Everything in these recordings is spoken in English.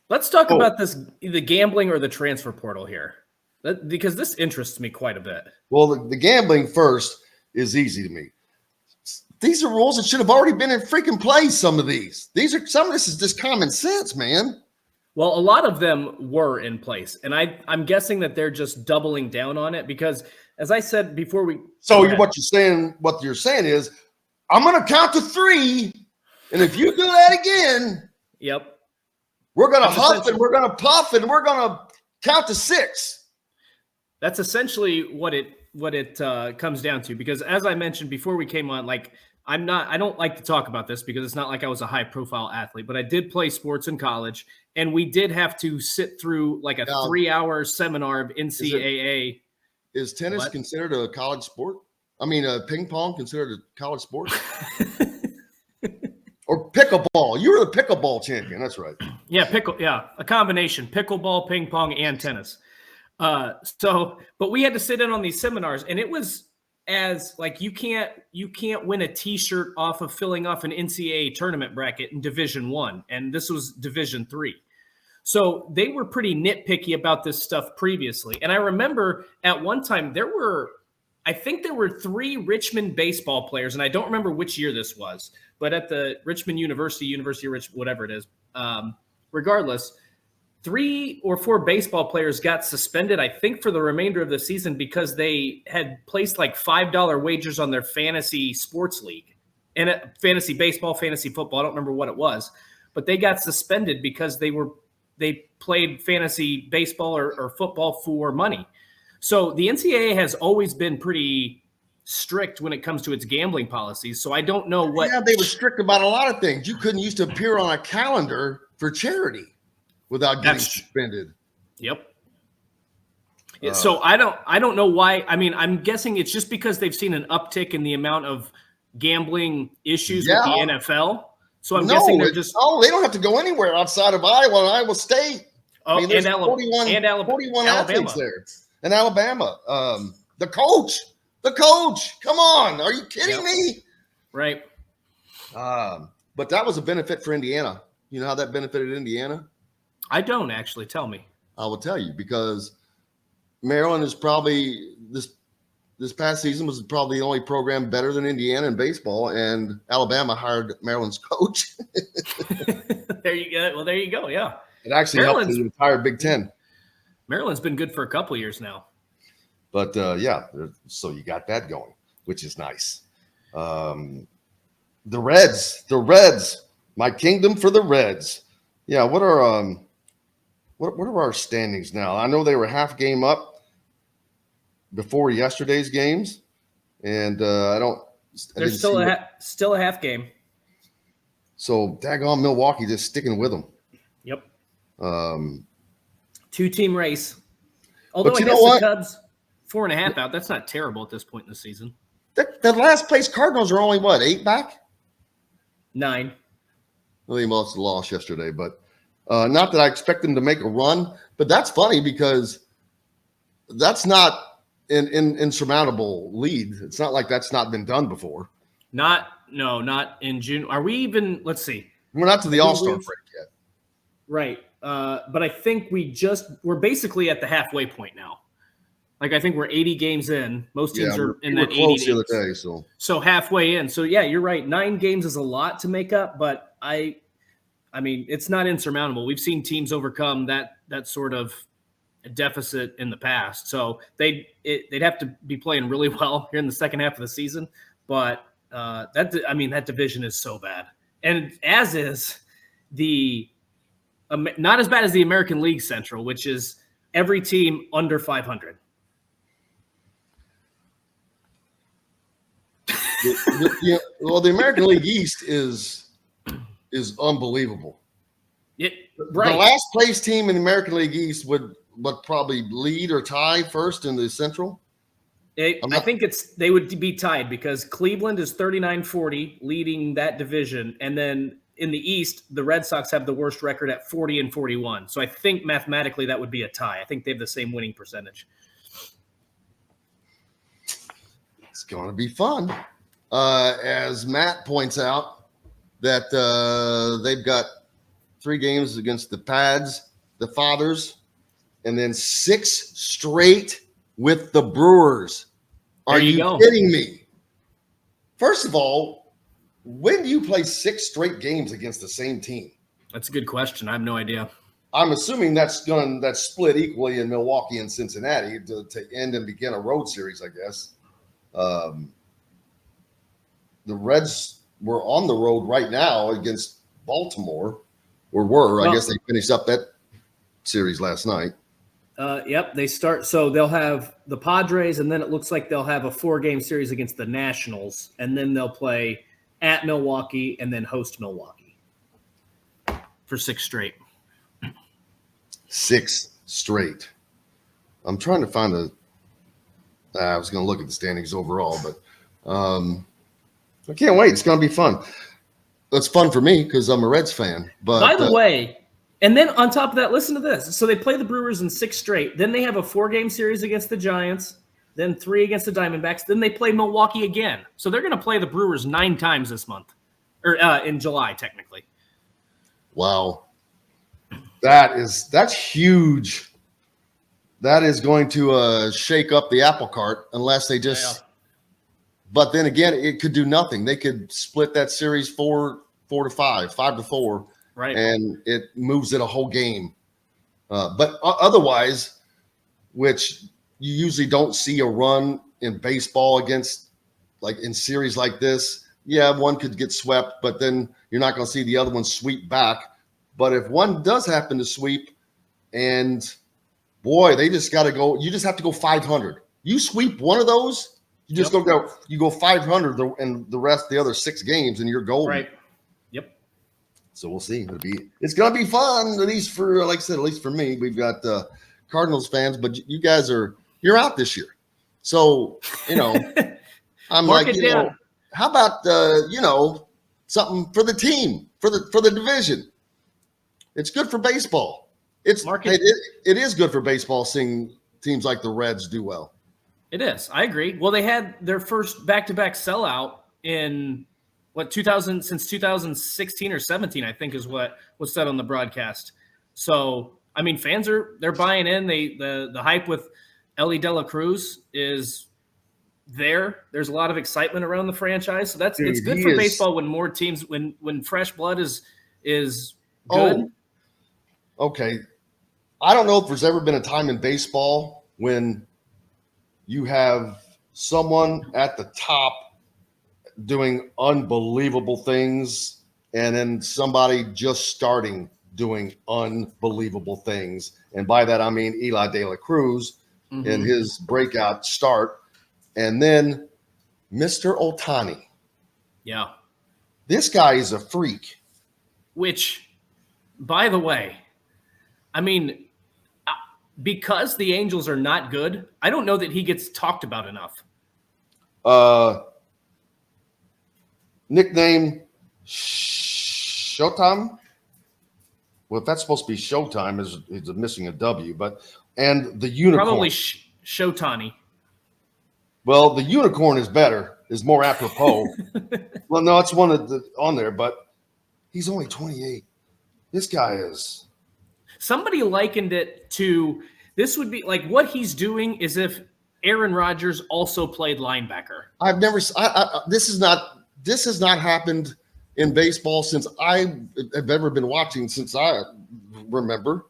Let's talk about the gambling or the transfer portal here, because this interests me quite a bit. Well, the gambling first is easy to me. These are rules that should have already been in freaking place. Some of this is just common sense, man. Well, a lot of them were in place, and I'm guessing that they're just doubling down on it because, as I said before, what you're saying is, I'm going to count to 3, and if you do that again, yep, we're going to huff and we're going to puff and we're going to count to 6. That's essentially what it comes down to. Because as I mentioned before we came on, like I don't like to talk about this because it's not like I was a high profile athlete, but I did play sports in college, and we did have to sit through like a 3-hour seminar of NCAA. Is tennis considered a college sport? I mean, ping pong considered a college sport? Or pickleball. You were the pickleball champion. That's right. Yeah, a combination: pickleball, ping pong, and tennis. But we had to sit in on these seminars, and it was as like you can't win a T-shirt off of filling off an NCAA tournament bracket in Division I, and this was Division III. So they were pretty nitpicky about this stuff previously. And I remember at one time there were 3 Richmond baseball players, and I don't remember which year this was, but at the Richmond University of Richmond, whatever it is, regardless, 3 or 4 baseball players got suspended, I think, for the remainder of the season because they had placed like $5 wagers on their fantasy sports league and fantasy baseball, fantasy football. I don't remember what it was, but they got suspended because they played fantasy baseball or football for money. So the NCAA has always been pretty strict when it comes to its gambling policies. So I don't know what. Yeah, they were strict about a lot of things. You couldn't used to appear on a calendar for charity without getting suspended. Yep. So I don't know why. I mean, I'm guessing it's just because they've seen an uptick in the amount of gambling issues with the NFL. So I'm guessing they're just. Oh, they don't have to go anywhere outside of Iowa and Iowa State. Oh, there's and 41 athletes there. And Alabama. The coach. Come on. Are you kidding me? Right. But that was a benefit for Indiana. You know how that benefited Indiana? I don't actually. Tell me. I will tell you, because Maryland is probably this past season was probably the only program better than Indiana in baseball, and Alabama hired Maryland's coach. There you go. Well, there you go. Yeah. It actually helped the entire Big Ten. Maryland's been good for a couple of years now. But so you got that going, which is nice. The Reds, my kingdom for the Reds. Yeah, what are our standings now? I know they were half game up before yesterday's games, and They're still a half game. So daggone Milwaukee just sticking with them. Yep. 2-team race. Although but I guess the Cubs 4.5 out. That's not terrible at this point in the season. The last place Cardinals are only 8 back? 9. Well, they must have lost yesterday, but not that I expect them to make a run. But that's funny because that's not an insurmountable lead. It's not like that's not been done before. Not in June. Are we even? Let's see. We're not to the All-Star break yet. Right. But I think we're basically at the halfway point now. Like, I think we're 80 games in. Most teams are in that 80 close the other day, so halfway in. So yeah, you're right. 9 games is a lot to make up, but I mean, it's not insurmountable. We've seen teams overcome that sort of deficit in the past. So they'd have to be playing really well here in the second half of the season. But that division is so bad, and as is not as bad as the American League Central, which is every team under 500. The American League East is unbelievable. Right. The last place team in the American League East would probably lead or tie first in the Central. I think they would be tied because Cleveland is 39-40 leading that division, and then in the East, the Red Sox have the worst record at 40-41. So I think mathematically that would be a tie. I think they have the same winning percentage. It's going to be fun. As Matt points out, that they've got 3 games against the Pads, the Fathers, and then 6 straight with the Brewers. Are you kidding me? First of all, when do you play 6 straight games against the same team? That's a good question. I have no idea. I'm assuming that's split equally in Milwaukee and Cincinnati to end and begin a road series, I guess. The Reds were on the road right now against Baltimore, I guess they finished up that series last night. Yep, they start. So they'll have the Padres, and then it looks like they'll have a 4-game series against the Nationals, and then they'll play at Milwaukee and then host Milwaukee for 6 straight. 6 straight. I'm trying to find I was going to look at the standings overall, but I can't wait. It's going to be fun. It's fun for me because I'm a Reds fan. But by the way, and then on top of that, listen to this. So they play the Brewers in 6 straight. Then they have a 4-game series against the Giants, then 3 against the Diamondbacks. Then they play Milwaukee again. So they're going to play the Brewers 9 times this month, or in July, technically. Wow. That's huge. That is going to shake up the apple cart unless they just But then again, it could do nothing. They could split that series 4-5, 5-4, right? And it moves it a whole game. But otherwise, which you usually don't see a run in baseball against, like in series like this. Yeah, one could get swept, but then you're not going to see the other one sweep back. But if one does happen to sweep, and boy, they just got to go. You just have to go 500. You sweep one of those. You just go 500 and the rest, the other 6 games, and you're golden. Right. Yep. So we'll see. It's gonna be fun, at least for, like I said, at least for me. We've got Cardinals fans, but you guys you're out this year. So, I'm Mark like, it down. How about something for the team, for the division? It's good for baseball. It is good for baseball seeing teams like the Reds do well. It is. I agree. Well, they had their first back-to-back sellout in since 2016 or 17, I think is what was said on the broadcast. So, I mean, fans they're buying in. The hype with Ellie De La Cruz is there. There's a lot of excitement around the franchise. So it's good for baseball when more teams when fresh blood is good. Oh, okay. I don't know if there's ever been a time in baseball when you have someone at the top doing unbelievable things, and then somebody just starting doing unbelievable things. And by that, I mean Eli De La Cruz in his breakout start. And then Mr. Ohtani. Yeah. This guy is a freak. Which, by the way, I mean, because the Angels are not good, I don't know that he gets talked about enough. Nickname Showtime. Well, if that's supposed to be Showtime, is missing a W. And the unicorn. Probably Showtani. Well, the unicorn is better. Is more apropos. Well, no, it's one on there, but he's only 28. This guy is. Somebody likened it to this would be like what he's doing is if Aaron Rodgers also played linebacker. I've never. This has not happened in baseball since I have ever been watching since I remember.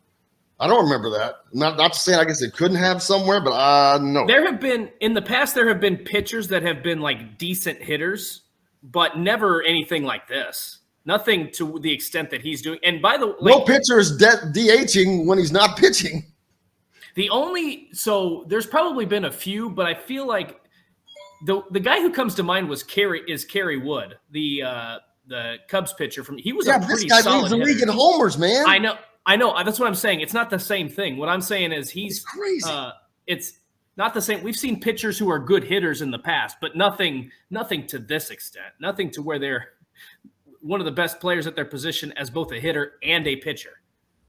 I don't remember that. Not to say I guess it couldn't have somewhere, but no. There have been in the past. There have been pitchers that have been like decent hitters, but never anything like this. Nothing to the extent that he's doing. And by the way, no pitcher is DHing when he's not pitching. There's probably been a few, but I feel like the guy who comes to mind was Kerry Wood, the Cubs pitcher he was a pretty solid hitter. This guy leads the league in homers, man. I know. That's what I'm saying. It's not the same thing. What I'm saying is he's crazy. It's not the same. We've seen pitchers who are good hitters in the past, but nothing to this extent. Nothing to where they're one of the best players at their position as both a hitter and a pitcher.